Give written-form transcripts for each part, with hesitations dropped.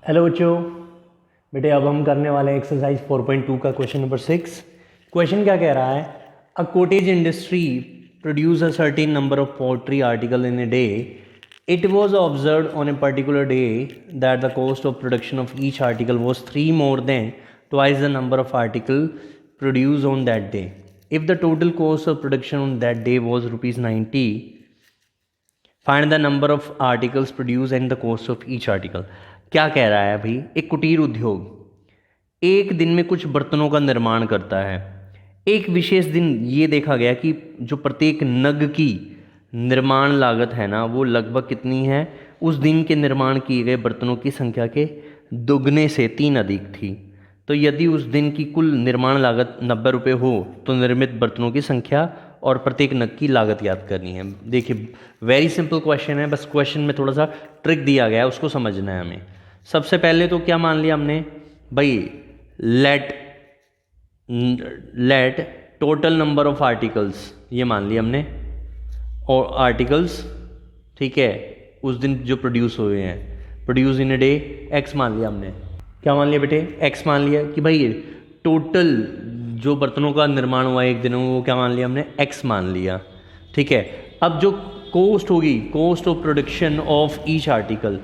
Hello बच्चों, बेटे अब हम करने वाले हैं एक्सरसाइज 4.2 का क्वेश्चन नंबर 6। क्वेश्चन क्या कह रहा है? A cottage industry produce a certain number of poultry article in a day. It was observe on a particular day that the cost of production of each article was 3 more than twice the number of article produced on that day. If the total cost of production on that day was ₹90, find the number of articles produce and the cost of each article. क्या कह रहा है भाई? एक कुटीर उद्योग एक दिन में कुछ बर्तनों का निर्माण करता है. एक विशेष दिन ये देखा गया कि जो प्रत्येक नग की निर्माण लागत है ना, वो लगभग कितनी है? उस दिन के निर्माण किए गए बर्तनों की संख्या के दुगने से 3 अधिक थी. तो यदि उस दिन की कुल निर्माण लागत 90 रुपये हो तो निर्मित बर्तनों की संख्या और प्रत्येक नग की लागत याद करनी है. देखिए, वेरी सिंपल क्वेश्चन है, बस क्वेश्चन में थोड़ा सा ट्रिक दिया गया है, उसको समझना है हमें. सबसे पहले तो क्या मान लिया हमने भाई? Let total number of articles, ये मान लिया हमने. और आर्टिकल्स, ठीक है, उस दिन जो प्रोड्यूस हुए हैं, produce in a day, x मान लिया हमने. क्या मान लिया बेटे? एक्स मान लिया कि भाई टोटल जो बर्तनों का निर्माण हुआ एक दिन में, वो क्या मान लिया हमने? एक्स मान लिया. ठीक है. अब जो कॉस्ट होगी, cost of production of each article,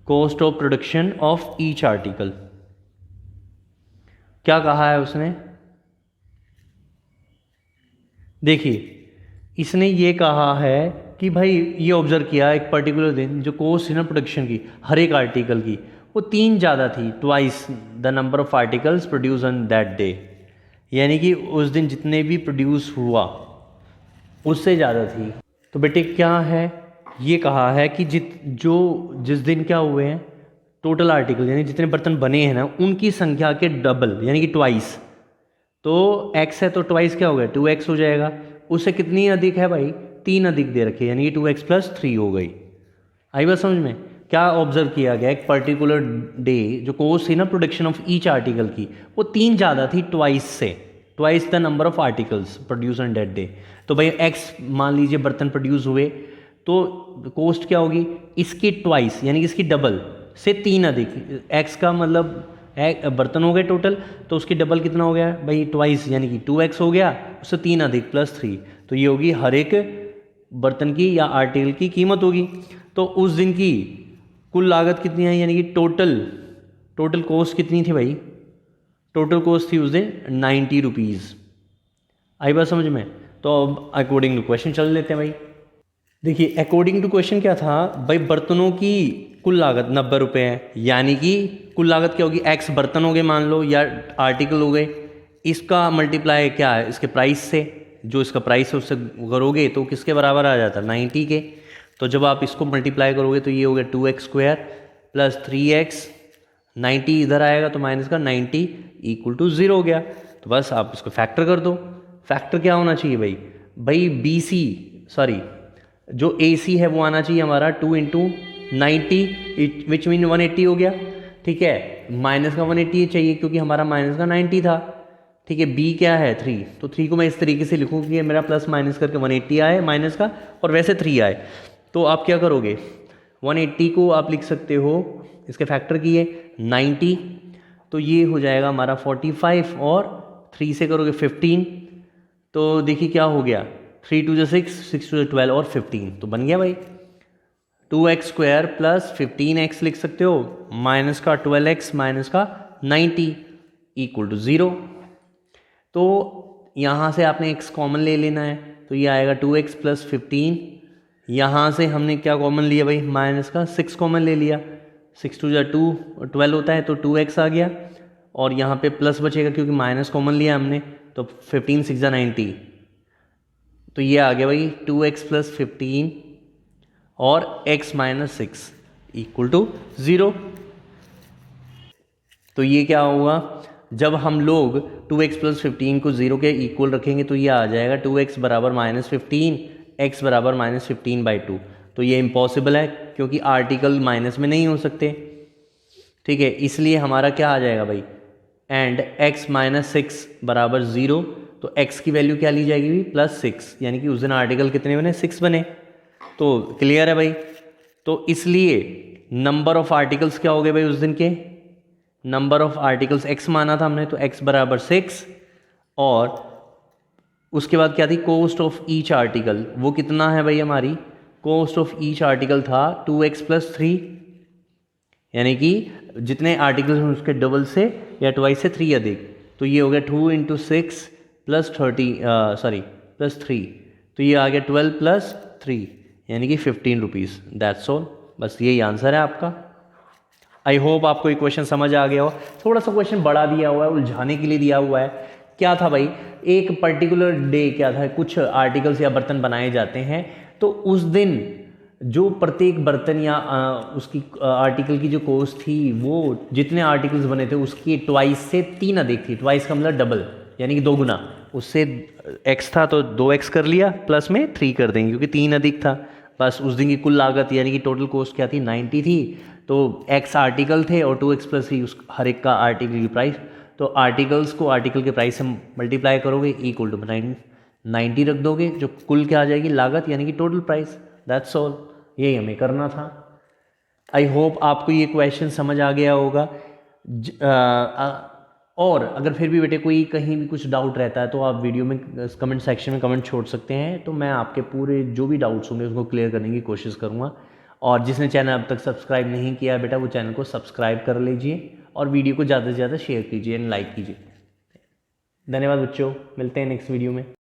cost of production of each article, क्या कहा है उसने? देखिए, इसने ये कहा है कि भाई ये ऑब्जर्व किया एक पर्टिकुलर दिन जो कॉस्ट है ना प्रोडक्शन की हर एक आर्टिकल की, वो 3 ज़्यादा थी. Twice the number of articles produce on that day, यानी कि उस दिन जितने भी प्रोड्यूस हुआ उससे ज़्यादा थी. तो बेटे क्या है? ये कहा है कि जिस दिन क्या हुए हैं टोटल आर्टिकल, यानी जितने बर्तन बने हैं ना, उनकी संख्या के डबल, यानी कि ट्वाइस. तो x है तो ट्वाइस क्या हो गया? 2x हो जाएगा. उससे कितनी अधिक है भाई? 3 अधिक दे रखे, यानी कि 2x + 3 हो गई. आई बात समझ में? क्या ऑब्जर्व किया गया? एक पर्टिकुलर डे जो कॉस्ट थी ना प्रोडक्शन ऑफ ईच आर्टिकल की, वो 3 ज़्यादा थी ट्वाइस से. Twice the number of articles produce on that day. तो भाई एक्स मान लीजिए बर्तन प्रोड्यूस हुए, तो कॉस्ट क्या होगी? इसकी ट्वाइस, यानी कि इसकी डबल से 3 अधिक. एक्स का मतलब बर्तन हो गए टोटल, तो उसकी डबल कितना हो गया भाई? ट्वाइस, यानी कि 2x हो गया, उससे 3 अधिक +3. तो ये होगी हर एक बर्तन की या आर्टिकल की कीमत होगी. तो उस दिन की कुल लागत कितनी है, यानी कि टोटल कॉस्ट कितनी थी भाई? टोटल कॉस्ट थी उस दिन 90 रुपीज़. आई बात समझ में? तो अब अकॉर्डिंग टू क्वेश्चन चल लेते हैं भाई. देखिए, अकॉर्डिंग टू क्वेश्चन क्या था भाई? बर्तनों की कुल लागत 90 रुपये है, यानी कि कुल लागत क्या होगी? एक्स बर्तन हो गए मान लो, या आर्टिकल हो गए, इसका मल्टीप्लाई क्या है? इसके प्राइस से, जो इसका प्राइस है उससे करोगे तो किसके बराबर आ जाता है? 90 के. तो जब आप इसको मल्टीप्लाई करोगे तो ये हो गया 2x² + 3x. 90 इधर आएगा तो माइनस का 90 = 0 हो गया. तो बस आप इसको फैक्टर कर दो. फैक्टर क्या होना चाहिए भाई? जो AC है वो आना चाहिए हमारा 2 × 90, विच मीन 180 हो गया. ठीक है. माइनस का 180 चाहिए क्योंकि हमारा माइनस का 90 था. ठीक है. B क्या है? 3. तो 3 को मैं इस तरीके से लिखूँ कि मेरा प्लस माइनस करके 180 आए माइनस का, और वैसे 3 आए. तो आप क्या करोगे? 180 को आप लिख सकते हो, इसके फैक्टर किए 90, तो ये हो जाएगा हमारा 45, और 3 से करोगे 15. तो देखिए क्या हो गया? 3 × 2 = 6, 6 × 2 = 12 और 15. तो बन गया भाई 2x² + 15x लिख सकते हो, माइनस का 12x माइनस का 90 = 0. तो यहाँ से आपने x कॉमन ले लेना है, तो ये आएगा 2x + 15. यहाँ से हमने क्या कॉमन लिया भाई? माइनस का 6 कॉमन ले लिया. 6 × 2 = 2, 12 होता है, तो 2x आ गया, और यहाँ पे प्लस बचेगा क्योंकि माइनस कॉमन लिया हमने, तो 15 × 6 = 90. तो ये आ गया भाई 2x + 15 और x - 6 = 0. तो ये क्या होगा? जब हम लोग 2x + 15 को 0 के इक्वल रखेंगे तो ये आ जाएगा 2x = -15, x = -15/2. तो ये इम्पॉसिबल है क्योंकि आर्टिकल माइनस में नहीं हो सकते. ठीक है. इसलिए हमारा क्या आ जाएगा भाई? And x - 6 = 0. तो x की वैल्यू क्या ली जाएगी? +6, यानी कि उस दिन आर्टिकल कितने बने? 6 बने. तो क्लियर है भाई? तो इसलिए नंबर ऑफ आर्टिकल्स क्या हो गए भाई उस दिन के, नंबर ऑफ आर्टिकल्स x माना था हमने, तो x बराबर 6, और उसके बाद क्या थी, कॉस्ट ऑफ ईच आर्टिकल, वो कितना है भाई हमारी, कॉस्ट ऑफ ईच आर्टिकल था 2x + 3, यानी कि जितने आर्टिकल्स हैं उसके डबल से या ट्वाइस से 3 अधिक, तो ये हो गया 2 × 6 + 3, तो ये आ गया 12 + 3 यानी कि 15 रुपीज़। दैट्स ऑल, बस यही आंसर है आपका। आई होप आपको ये क्वेश्चन समझ आ गया हो। थोड़ा सा क्वेश्चन बढ़ा दिया हुआ है, उलझाने के लिए दिया हुआ है। क्या था भाई, एक पर्टिकुलर डे क्या था, कुछ आर्टिकल्स या बर्तन बनाए जाते हैं, तो उस दिन जो प्रत्येक बर्तन या उसकी आर्टिकल की जो कॉस्ट थी, वो जितने आर्टिकल्स बने थे उसकी ट्वाइस से 3 अधिक थी। ट्वाइस का मतलब डबल, यानी कि 2 गुना। उससे x था तो 2x कर लिया, प्लस में 3 कर देंगे क्योंकि 3 अधिक था। बस उस दिन की कुल लागत यानी कि टोटल कॉस्ट क्या थी, 90 थी। तो x आर्टिकल थे और 2x + 3 उस हर एक का आर्टिकल की प्राइस। तो आर्टिकल्स को आर्टिकल के प्राइस से मल्टीप्लाई करोगे, = 90 रख दोगे, जो कुल क्या आ जाएगी, लागत यानी कि टोटल प्राइस। दैट्स ऑल, यही हमें करना था। आई होप आपको ये क्वेश्चन समझ आ गया होगा। और अगर फिर भी बेटे कोई कहीं भी कुछ डाउट रहता है तो आप वीडियो में कमेंट सेक्शन में कमेंट छोड़ सकते हैं, तो मैं आपके पूरे जो भी डाउट्स होंगे उसको क्लियर करने की कोशिश करूँगा। और जिसने चैनल अब तक सब्सक्राइब नहीं किया है बेटा, वो चैनल को सब्सक्राइब कर लीजिए और वीडियो को ज़्यादा से ज़्यादा शेयर कीजिए एंड लाइक कीजिए। धन्यवाद बच्चों, मिलते हैं नेक्स्ट वीडियो में।